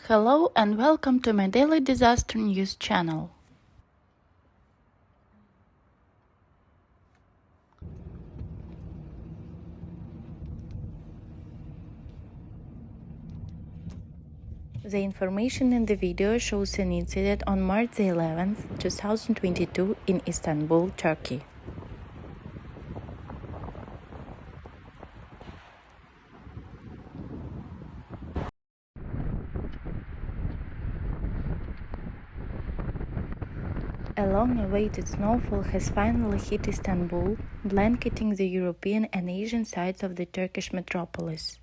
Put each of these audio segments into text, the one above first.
Hello and welcome to my daily disaster news channel. The information in the video shows an incident on March 11th, 2022 in Istanbul, Turkey. A long-awaited snowfall has finally hit Istanbul, blanketing the European and Asian sides of the Turkish metropolis.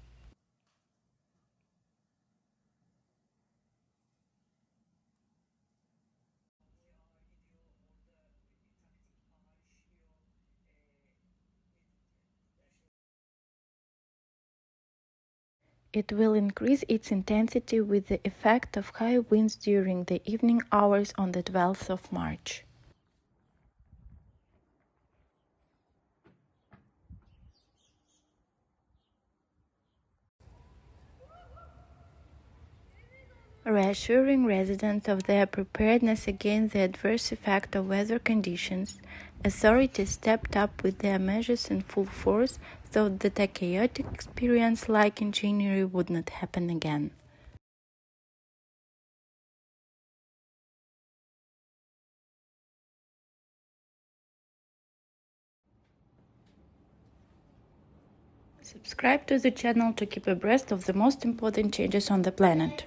It will increase its intensity with the effect of high winds during the evening hours on the 12th of March. Reassuring residents of their preparedness against the adverse effect of weather conditions, authorities stepped up with their measures in full force so that a chaotic experience like in January would not happen again. Subscribe to the channel to keep abreast of the most important changes on the planet.